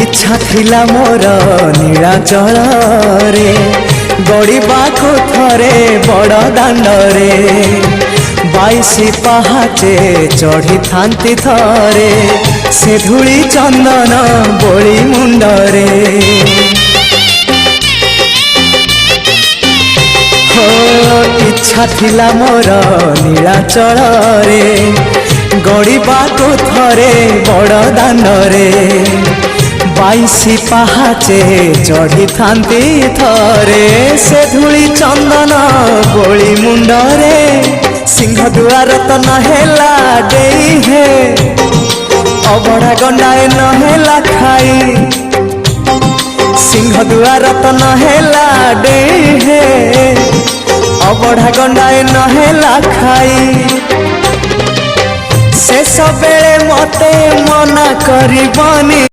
इच्छा थिला मोर नीलाचल रे गड़िबाको थरे बड़ दांडरे 22 पहाचे चढ़ी थांती थरे से धूली चंदन बोली मुंडरे इच्छा थिला मोर नीलाचल रे गड़िबाको थरे बड़ दांडरे 22 पहाचे चढ़ी थांती थरे से धूली चंदन बोली मुंडरे सिंह दुआर तो नहेला देई हे अबड़ा गंडाए नहेला खाई सिंह दुआर तो नहेला देई हे अबड़ा गंडाए नहेला खाई शेष बेले मते मना करबनी